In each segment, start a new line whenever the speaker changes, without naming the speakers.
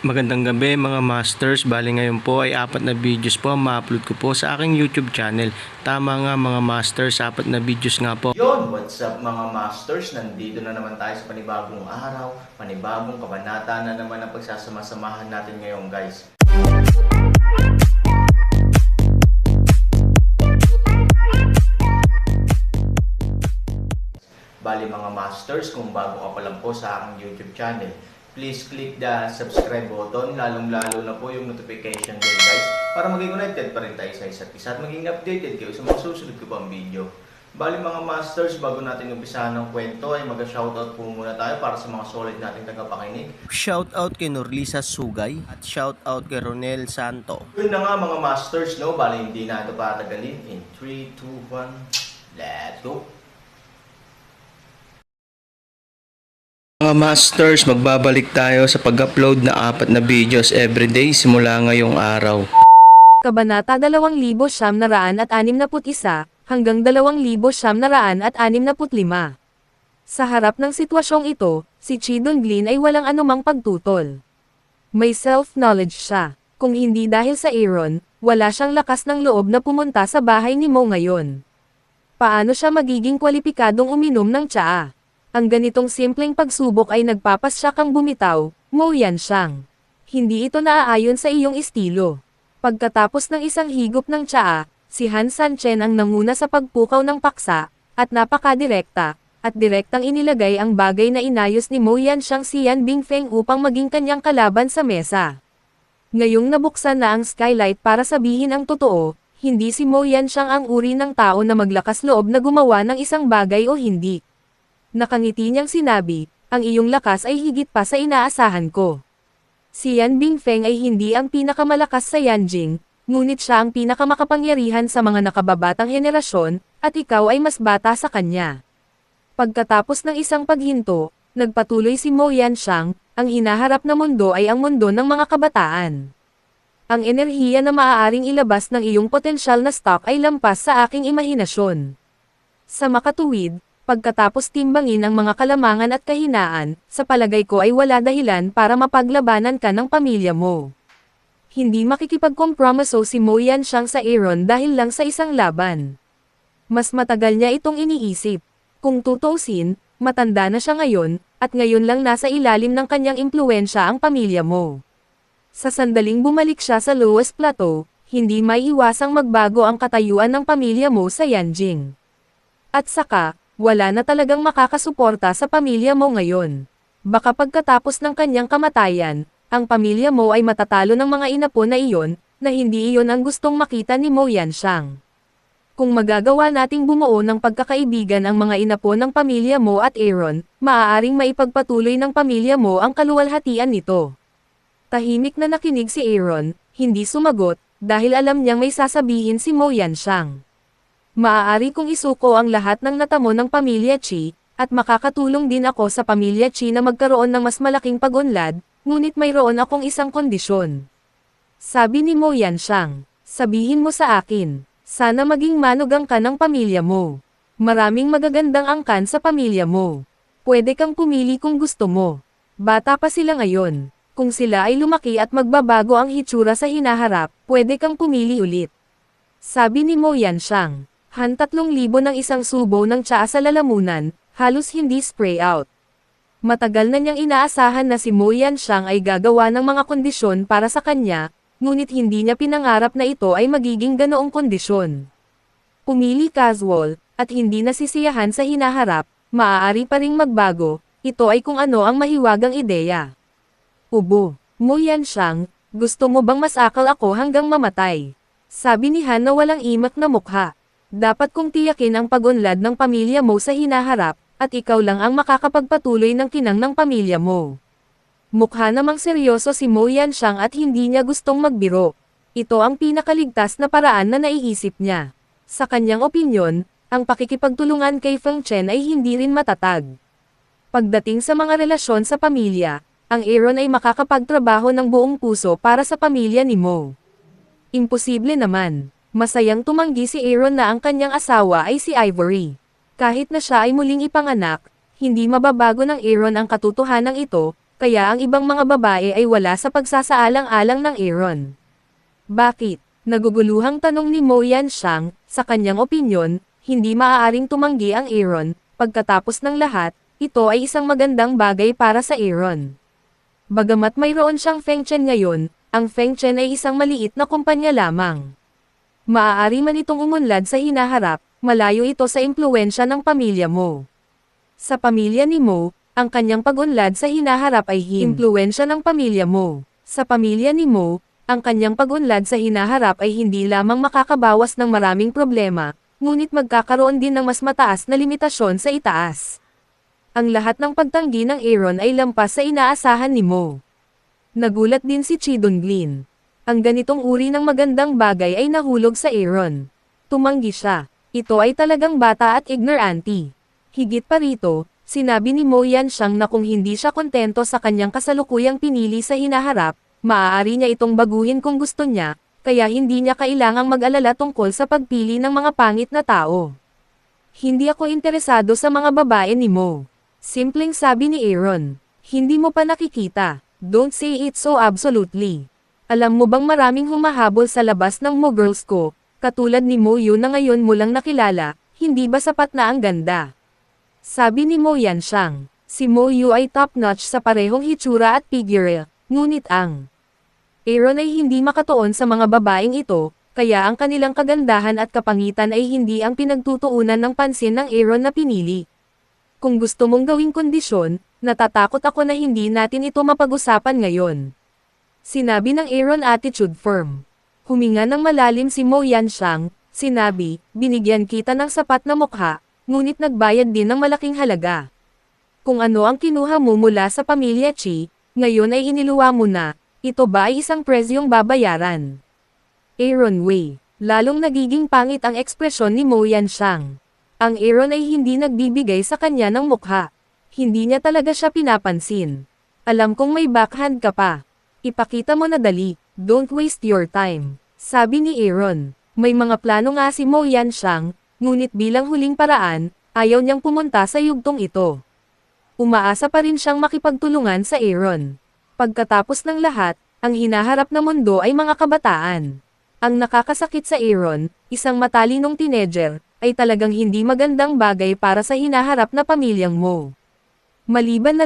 Magandang gabi mga masters, bali ngayon po ay 4 na videos po ang ma-upload ko po sa aking YouTube channel. Tama nga mga masters, 4 na videos nga po.
Yon, what's up mga masters? Nandito na naman tayo sa panibagong araw, panibagong kabanata na naman ang pagsasama-samahan natin ngayon guys. Bali mga masters, kung bago ka pa lang po sa aking YouTube channel, please click the subscribe button, lalong-lalo na po yung notification bell guys, para maging connected pa rin tayo sa isa't isa at maging updated kayo sa mga susunod ko pang video. Bali mga masters, bago natin umpisahan ng kwento ay mag-shoutout po muna tayo para sa mga solid nating tagapakinig.
Shoutout kay Norlisa Sugay at shoutout kay Ronel Santo.
Yun na nga mga masters, no? Bali hindi na ito patagalin. In 3, 2, 1, let's go!
Mga masters, magbabalik tayo sa pag-upload na 4 na videos everyday simula ngayong araw.
Kabanata 2,961 hanggang 2,965. Sa harap ng sitwasyong ito, si Chi Dong-glin ay walang anumang pagtutol. May self-knowledge siya. Kung hindi dahil sa Aaron, wala siyang lakas ng loob na pumunta sa bahay ni Mo ngayon. Paano siya magiging kwalipikadong uminom ng tsaa? Ang ganitong simpleng pagsubok ay nagpapasya kang bumitaw, Mo Yanxiang. Hindi ito naaayon sa iyong estilo. Pagkatapos ng isang higop ng tsaa, si Han Sanchen ang nanguna sa pagpukaw ng paksa, at napakadirekta, at direktang inilagay ang bagay na inayos ni Mo Yanxiang si Yan Bingfeng upang maging kanyang kalaban sa mesa. Ngayong nabuksan na ang skylight para sabihin ang totoo, hindi si Mo Yanxiang ang uri ng tao na maglakas loob na gumawa ng isang bagay o hindi. Nakangiti niyang sinabi, ang iyong lakas ay higit pa sa inaasahan ko. Si Yan Bingfeng ay hindi ang pinakamalakas sa Yanjing, ngunit siya ang pinakamakapangyarihan sa mga nakababatang henerasyon, at ikaw ay mas bata sa kanya. Pagkatapos ng isang paghinto, nagpatuloy si Mo Yanxiang, ang hinaharap na mundo ay ang mundo ng mga kabataan. Ang enerhiya na maaaring ilabas ng iyong potensyal na stock ay lampas sa aking imahinasyon. Sa makatuwid, pagkatapos timbangin ang mga kalamangan at kahinaan, sa palagay ko ay wala dahilan para mapaglabanan ka ng pamilya mo. Hindi makikipagkompromiso si Mo Yanxiang sa Aaron dahil lang sa isang laban. Mas matagal niya itong iniisip. Kung tutuusin, matanda na siya ngayon, at ngayon lang nasa ilalim ng kanyang impluwensya ang pamilya mo. Sa sandaling bumalik siya sa lowest plateau, hindi may iwasang magbago ang katayuan ng pamilya mo sa Yanjing. At saka, wala na talagang makakasuporta sa pamilya mo ngayon. Baka pagkatapos ng kanyang kamatayan, ang pamilya mo ay matatalo ng mga inapo na iyon, na hindi iyon ang gustong makita ni Mo Yanxiang. Kung magagawa nating bumuo ng pagkakaibigan ang mga inapo ng pamilya mo at Aaron, maaaring maipagpatuloy ng pamilya mo ang kaluwalhatian nito. Tahimik na nakinig si Aaron, hindi sumagot, dahil alam niyang may sasabihin si Mo Yanxiang. Maaari kong isuko ang lahat ng natamo ng pamilya Chi, at makakatulong din ako sa pamilya Chi na magkaroon ng mas malaking pag-unlad, ngunit mayroon akong isang kondisyon. Sabi ni Mo Yanxiang, sabihin mo sa akin, sana maging manugang ka ng pamilya mo. Maraming magagandang angkan sa pamilya mo. Pwede kang pumili kung gusto mo. Bata pa sila ngayon. Kung sila ay lumaki at magbabago ang hitsura sa hinaharap, pwede kang pumili ulit. Sabi ni Mo Yanxiang. 3,000 ng isang subo ng tsaa sa lalamunan, halos hindi spray out. Matagal na niyang inaasahan na si Mo Yanxiang ay gagawa ng mga kondisyon para sa kanya, ngunit hindi niya pinangarap na ito ay magiging ganoong kondisyon. Pumili casual, at hindi nasisiyahan sa hinaharap, maaari pa ring magbago, ito ay kung ano ang mahiwagang ideya. Ubo, Mo Yanxiang, gusto mo bang masakal ako hanggang mamatay? Sabi ni Han na walang imak na mukha. Dapat kong tiyakin ang pag-unlad ng pamilya mo sa hinaharap, at ikaw lang ang makakapagpatuloy ng kinang ng pamilya mo. Mukha namang seryoso si Mo Yanxiang at hindi niya gustong magbiro. Ito ang pinakaligtas na paraan na naiisip niya. Sa kanyang opinyon, ang pakikipagtulungan kay Feng Chen ay hindi rin matatag. Pagdating sa mga relasyon sa pamilya, ang Aaron ay makakapagtrabaho ng buong puso para sa pamilya ni Mo. Imposible naman. Masayang tumanggi si Aaron na ang kanyang asawa ay si Ivory. Kahit na siya ay muling ipanganak, hindi mababago ng Aaron ang katotohanan ito, kaya ang ibang mga babae ay wala sa pagsasaalang-alang ng Aaron. Bakit? Naguguluhang tanong ni Mo Yanxiang, sa kanyang opinyon, hindi maaaring tumanggi ang Aaron, pagkatapos ng lahat, ito ay isang magandang bagay para sa Aaron. Bagamat mayroon siyang Feng Chen ngayon, ang Feng Chen ay isang maliit na kumpanya lamang. Maaari man itong umunlad sa hinaharap, malayo ito sa impluwensya ng pamilya mo. Sa pamilya ni Mo, ang kanyang pag-unlad sa hinaharap ay impluwensya ng pamilya mo. Sa pamilya ni Mo, ang kanyang pag-unlad sa hinaharap ay hindi lamang makakabawas ng maraming problema, ngunit magkakaroon din ng mas mataas na limitasyon sa itaas. Ang lahat ng pagtanggi ng Aaron ay lampas sa inaasahan ni Mo. Nagulat din si Chi Donglin. Ang ganitong uri ng magandang bagay ay nahulog sa Aaron. Tumanggi siya. Ito ay talagang bata at ignorante. Higit pa rito, sinabi ni Mo Yanxiang na kung hindi siya kontento sa kanyang kasalukuyang pinili sa hinaharap, maaari niya itong baguhin kung gusto niya, kaya hindi niya kailangang mag-alala tungkol sa pagpili ng mga pangit na tao. Hindi ako interesado sa mga babae ni Mo. Simpleng sabi ni Aaron. Hindi mo pa nakikita. Don't say it so absolutely. Alam mo bang maraming humahabol sa labas ng Mo Girls ko, katulad ni Mo Yu na ngayon mo lang nakilala, hindi ba sapat na ang ganda? Sabi ni Mo Yanxiang. Si Mo Yu ay top-notch sa parehong hitsura at figure, ngunit ang Aaron ay hindi makatuon sa mga babaeng ito, kaya ang kanilang kagandahan at kapangitan ay hindi ang pinagtutuunan ng pansin ng Aaron na pinili. Kung gusto mong gawing kondisyon, natatakot ako na hindi natin ito mapag-usapan ngayon. Sinabi ng Aaron attitude firm. Huminga ng malalim si Mo Yanxiang, sinabi, binigyan kita ng sapat na mukha, ngunit nagbayad din ng malaking halaga. Kung ano ang kinuha mo mula sa pamilya Chi, ngayon ay iniluwa mo na. Ito ba ay isang presyong babayaran? Aaron Wei. Lalong nagiging pangit ang ekspresyon ni Mo Yanxiang. Ang Aaron ay hindi nagbibigay sa kanya ng mukha. Hindi niya talaga siya pinapansin. Alam kong may backhand ka pa. Ipakita mo na dali, don't waste your time. Sabi ni Aaron. May mga plano nga si Mo Yanxiang, ngunit bilang huling paraan, ayaw niyang pumunta sa yugtong ito. Umaasa pa rin siyang makipagtulungan sa Aaron. Pagkatapos ng lahat, ang hinaharap na mundo ay mga kabataan. Ang nakakasakit sa Aaron, isang matalinong teenager, ay talagang hindi magandang bagay para sa hinaharap na pamilyang mo. Maliban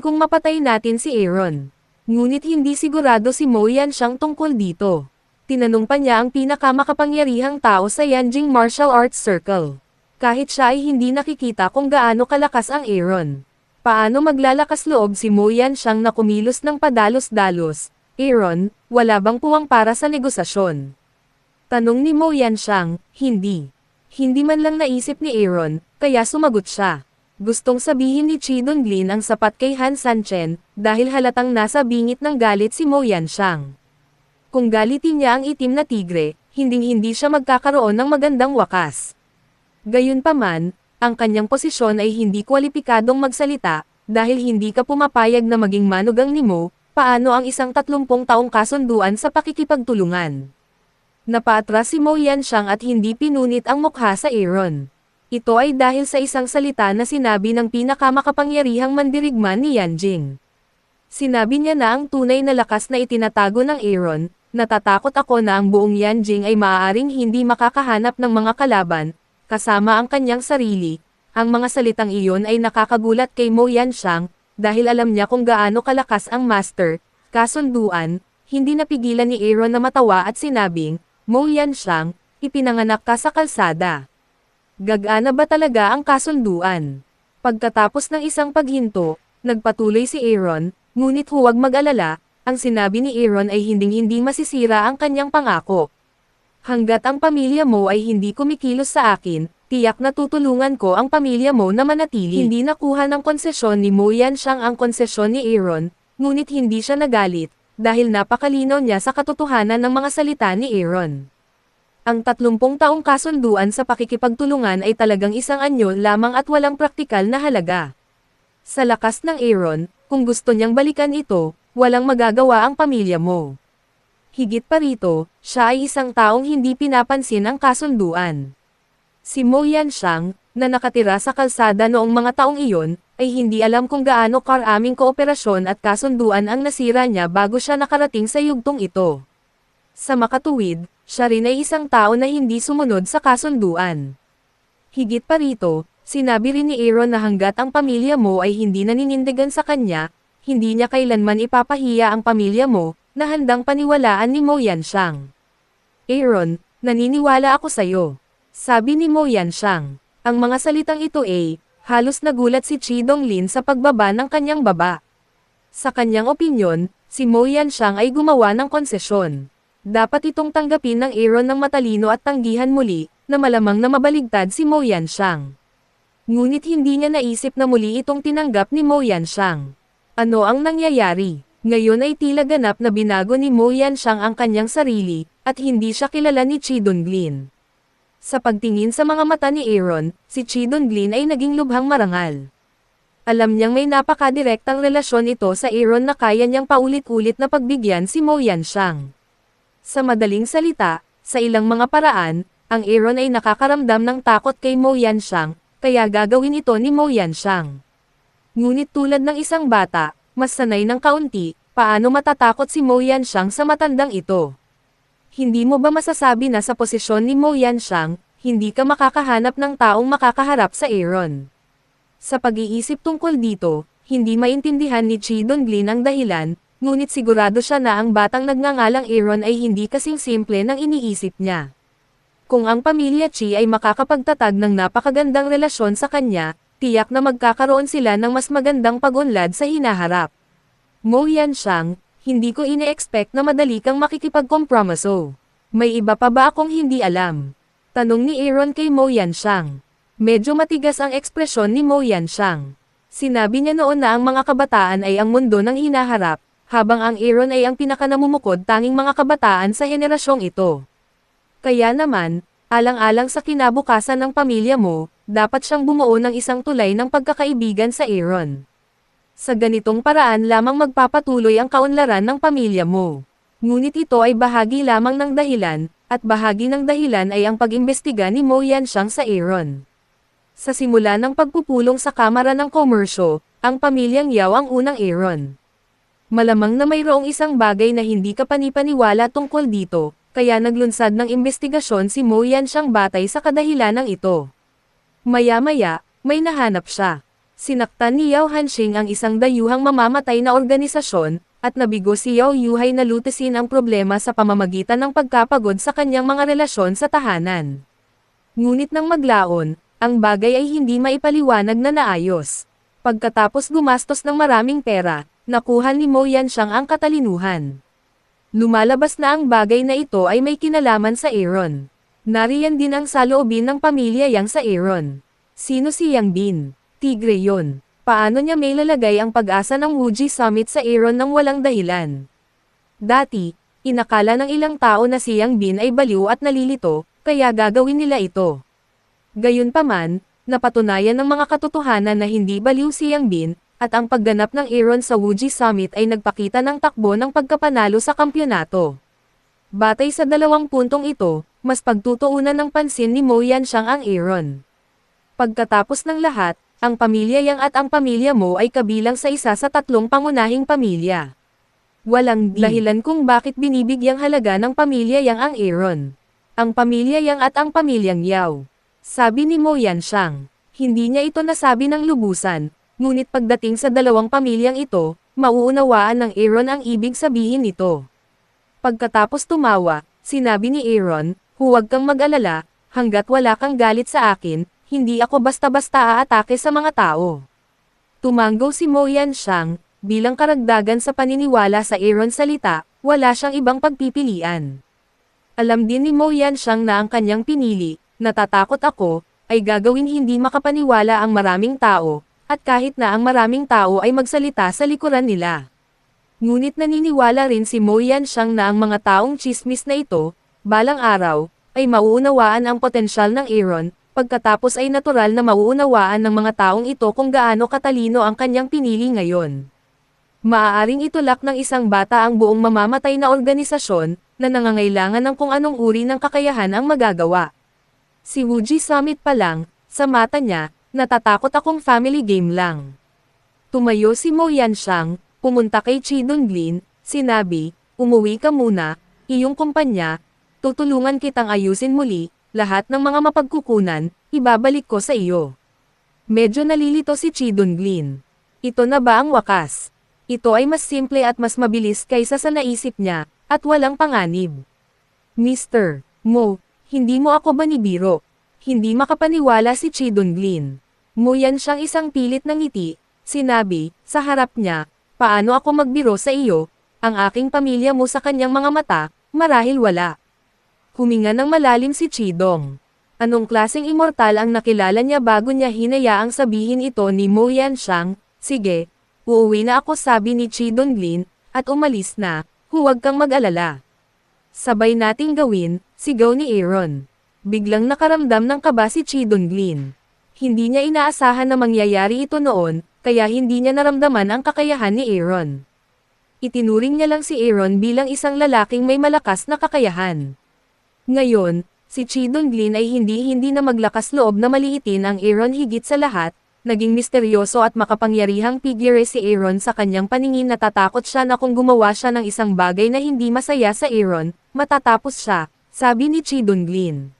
kung mapatay natin si Aaron. Ngunit hindi sigurado si Mo Yanxiang tungkol dito. Tinanong pa niya ang pinakamakapangyarihang tao sa Yanjing Martial Arts Circle. Kahit siya ay hindi nakikita kung gaano kalakas ang Aaron. Paano maglalakas loob si Mo Yanxiang na kumilos ng padalos-dalos? Aaron, wala bang puwang para sa negosasyon? Tanong ni Mo Yanxiang, hindi. Hindi man lang naisip ni Aaron, kaya sumagot siya. Gustong sabihin ni Chi Donglin ang sapat kay Han Sanchen, dahil halatang nasa bingit ng galit si Mo Yanxiang. Kung galitin niya ang itim na tigre, hinding-hindi siya magkakaroon ng magandang wakas. Gayunpaman, ang kanyang posisyon ay hindi kwalipikadong magsalita, dahil hindi ka pumapayag na maging manugang ni Mo, paano ang isang 30 taong kasunduan sa pakikipagtulungan? Napaatras si Mo Yanxiang at hindi pinunit ang mukha sa Aaron. Ito ay dahil sa isang salita na sinabi ng pinakamakapangyarihang mandirigma ni Yanjing. Sinabi niya na ang tunay na lakas na itinatago ng Aaron, natatakot ako na ang buong Yanjing ay maaaring hindi makakahanap ng mga kalaban, kasama ang kanyang sarili. Ang mga salitang iyon ay nakakagulat kay Mo Yanxiang, dahil alam niya kung gaano kalakas ang master, kasunduan. Hindi napigilan ni Aaron na matawa at sinabing, Mo Yanxiang, ipinanganak ka sa kalsada. Gagana ba talaga ang kasunduan? Pagkatapos ng isang paghinto, nagpatuloy si Aaron, ngunit huwag mag-alala, ang sinabi ni Aaron ay hinding-hindi masisira ang kanyang pangako. Hanggat ang pamilya mo ay hindi kumikilos sa akin, tiyak na tutulungan ko ang pamilya mo na manatili. Hindi nakuha ng konsesyon ni Mo Yanxiang ang konsesyon ni Aaron, ngunit hindi siya nagalit, dahil napakalinaw niya sa katotohanan ng mga salita ni Aaron. Ang 30 taong kasunduan sa pakikipagtulungan ay talagang isang anyo lamang at walang praktikal na halaga. Sa lakas ng Aaron, kung gusto niyang balikan ito, walang magagawa ang pamilya mo. Higit pa rito, siya ay isang taong hindi pinapansin ang kasunduan. Si Mo Yanxiang, na nakatira sa kalsada noong mga taong iyon, ay hindi alam kung gaano karaming kooperasyon at kasunduan ang nasira niya bago siya nakarating sa yugtong ito. Sa makatuwid, siya rin ay isang tao na hindi sumunod sa kasunduan. Higit pa rito, sinabi rin ni Aaron na hanggat ang pamilya mo ay hindi naninindigan sa kanya, hindi niya kailanman ipapahiya ang pamilya mo, na handang paniwalaan ni Mo Yanxiang. Aaron, naniniwala ako sa'yo. Sabi ni Mo Yanxiang. Ang mga salitang ito ay, halos nagulat si Chi Donglin sa pagbaba ng kanyang baba. Sa kanyang opinyon, si Mo Yanxiang ay gumawa ng konsesyon. Dapat itong tanggapin ng Aaron ng matalino at tanggihan muli, na malamang na mabaligtad si Mo Yanxiang. Ngunit hindi niya naisip na muli itong tinanggap ni Mo Yanxiang. Ano ang nangyayari? Ngayon ay tila ganap na binago ni Mo Yanxiang ang kanyang sarili, at hindi siya kilala ni Chi Donglin. Sa pagtingin sa mga mata ni Aaron, si Chi Donglin ay naging lubhang marangal. Alam niyang may napakadirektang relasyon ito sa Aaron na kaya niyang paulit-ulit na pagbigyan si Mo Yanxiang. Sa madaling salita, sa ilang mga paraan, ang Aaron ay nakakaramdam ng takot kay Mo Yanxiang, kaya gagawin ito ni Mo Yanxiang. Ngunit tulad ng isang bata, mas sanay ng kaunti, paano matatakot si Mo Yanxiang sa matandang ito? Hindi mo ba masasabi na sa posisyon ni Mo Yanxiang, hindi ka makakahanap ng taong makakaharap sa Aaron? Sa pag-iisip tungkol dito, hindi maintindihan ni Chi Donglin ang dahilan, ngunit sigurado siya na ang batang nagngangalang Aaron ay hindi kasing simple ng iniisip niya. Kung ang pamilya Chi ay makakapagtatag ng napakagandang relasyon sa kanya, tiyak na magkakaroon sila ng mas magandang pag-unlad sa hinaharap. Mo Yanxiang, hindi ko ine-expect na madali kang makikipagkompromiso. May iba pa ba akong hindi alam? Tanong ni Aaron kay Mo Yanxiang. Medyo matigas ang ekspresyon ni Mo Yanxiang. Sinabi niya noon na ang mga kabataan ay ang mundo ng hinaharap, habang ang Aaron ay ang pinakanamumukod tanging mga kabataan sa henerasyong ito. Kaya naman, alang-alang sa kinabukasan ng pamilya mo, dapat siyang bumuo ng isang tulay ng pagkakaibigan sa Aaron. Sa ganitong paraan lamang magpapatuloy ang kaunlaran ng pamilya mo. Ngunit ito ay bahagi lamang ng dahilan, at bahagi ng dahilan ay ang pag-imbestiga ni Mo Yanxiang sa Aaron. Sa simula ng pagpupulong sa Kamara ng Komersyo, ang pamilyang Yao ang unang Aaron. Malamang na mayroong isang bagay na hindi ka panipaniwala tungkol dito, kaya naglunsad ng investigasyon si Mo Yanxiang batay sa kadahilanang ito. Maya-maya, may nahanap siya. Sinaktan ni Yao Hanxing ang isang dayuhang mamamatay na organisasyon, at nabigo si Yao Yuhai na lutasin ang problema sa pamamagitan ng pagkapagod sa kanyang mga relasyon sa tahanan. Ngunit nang maglaon, ang bagay ay hindi maipaliwanag na naayos. Pagkatapos gumastos ng maraming pera, nakuha ni Mo Yanxiang ang katalinuhan. Lumalabas na ang bagay na ito ay may kinalaman sa Aaron. Nariyan din ang saloobin ng pamilya Yang sa Aaron. Sino si Yang Bin? Tigre yon. Paano niya may lalagay ang pag-asa ng Wuji Summit sa Aaron nang walang dahilan? Dati, inakala ng ilang tao na si Yang Bin ay baliw at nalilito, kaya gagawin nila ito. Gayunpaman, napatunayan ng mga katotohanan na hindi baliw si Yang Bin, at ang pagganap ng Aaron sa Wuji Summit ay nagpakita ng takbo ng pagkapanalo sa kampyonato. Batay sa dalawang puntong ito, mas pagtutuunan ng pansin ni Mo Yanxiang ang Aaron. Pagkatapos ng lahat, ang pamilya Yang at ang pamilya Mo ay kabilang sa isa sa tatlong pangunahing pamilya. Walang dahilan kung bakit binibigyang halaga ng pamilya Yang ang Aaron. Ang pamilya Yang at ang pamilyang Yao. Sabi ni Mo Yanxiang. Hindi niya ito nasabi ng lubusan, ngunit pagdating sa dalawang pamilyang ito, mauunawaan ng Aaron ang ibig sabihin nito. Pagkatapos tumawa, sinabi ni Aaron, huwag kang mag-alala, hanggat wala kang galit sa akin, hindi ako basta-basta aatake sa mga tao. Tumanggaw si Mo Yanxiang, bilang karagdagan sa paniniwala sa Aaron salita, wala siyang ibang pagpipilian. Alam din ni Mo Yanxiang na ang kanyang pinili, natatakot ako, ay gagawin hindi makapaniwala ang maraming tao, at kahit na ang maraming tao ay magsalita sa likuran nila. Ngunit naniniwala rin si Mo Yanxiang na ang mga taong chismis na ito, balang araw, ay mauunawaan ang potensyal ng Aaron, pagkatapos ay natural na mauunawaan ng mga taong ito kung gaano katalino ang kanyang pinili ngayon. Maaaring itulak ng isang bata ang buong mamamatay na organisasyon, na nangangailangan ng kung anong uri ng kakayahan ang magagawa. Si Wuji Summit pa lang, Sa mata niya, natatakot akong family game lang. Tumayo si Mo Yanxiang, pumunta kay Chi Donglin, sinabi, umuwi ka muna, iyong kumpanya, tutulungan kitang ayusin muli, lahat ng mga mapagkukunan, ibabalik ko sa iyo. Medyo nalilito si Chi Donglin. Ito na ba ang wakas? Ito ay mas simple at mas mabilis kaysa sa naisip niya, at walang panganib. Mr. Mo, hindi mo ako banibiro. Hindi makapaniwala si Chi Donglin. Mo Yanxiang isang pilit ng ngiti, sinabi, sa harap niya, paano ako magbiro sa iyo, ang aking pamilya mo sa kanyang mga mata, marahil wala. Huminga ng malalim si Chi Dong. Anong klaseng immortal ang nakilala niya bago niya hinayaang sabihin ito ni Mo Yanxiang, sige, uuwi na ako sabi ni Chi Donglin, at umalis na, huwag kang mag-alala. Sabay nating gawin, sigaw ni Aaron. Biglang nakaramdam ng kaba si Chi Donglin. Hindi niya inaasahan na mangyayari ito noon, kaya hindi niya naramdaman ang kakayahan ni Aaron. Itinuring niya lang si Aaron bilang isang lalaking may malakas na kakayahan. Ngayon, si Chi Donglin ay hindi na maglakas loob na maliitin ang Aaron higit sa lahat, naging misteryoso at makapangyarihang figure si Aaron sa kanyang paningin natatakot siya na kung gumawa siya ng isang bagay na hindi masaya sa Aaron, matatapos siya, sabi ni Chi Donglin.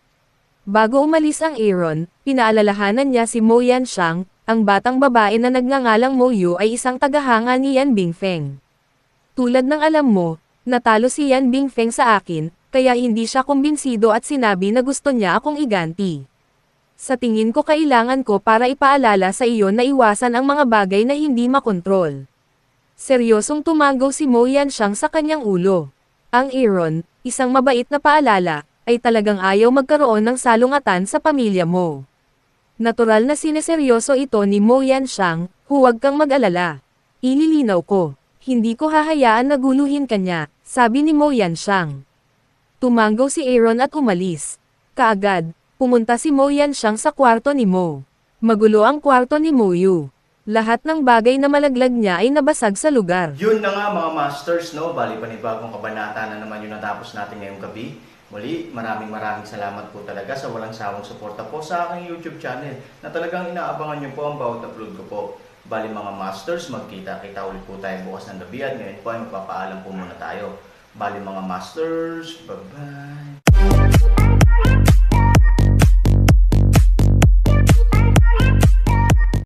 Bago umalis ang Aaron, pinaalalahanan niya si Mo Yanxiang, ang batang babae na nagngangalang Mo Yu ay isang tagahanga ni Yan Bingfeng. Tulad ng alam mo, natalo si Yan Bingfeng sa akin, kaya hindi siya kumbinsido at sinabi na gusto niya akong iganti. Sa tingin ko kailangan ko para ipaalala sa iyo na iwasan ang mga bagay na hindi makontrol. Seryosong tumangaw si Mo Yanxiang sa kanyang ulo. Ang Aaron, isang mabait na paalala, ay talagang ayaw magkaroon ng salungatan sa pamilya mo. Natural na sineseryoso ito ni Mo Yanxiang, huwag kang mag-alala. Ililinaw ko, hindi ko hahayaan na guluhin kanya, sabi ni Mo Yanxiang. Tumangaw si Aaron at umalis. Kaagad, pumunta si Mo Yanxiang sa kwarto ni Mo. Magulo ang kwarto ni Mo Yu. Lahat ng bagay na malaglag niya ay nabasag sa lugar.
Yun na nga mga masters, no? Bali panibagong kabanata na naman yung natapos natin ngayong gabi. Muli, maraming salamat po talaga sa walang sawang suporta po sa aking YouTube channel na talagang inaabangan nyo po ang bawat upload ko po. Bali mga masters, magkita-kita ulit po tayo bukas ng gabi at ngayon po ay magpapaalam po muna tayo. Bali mga masters, bye-bye!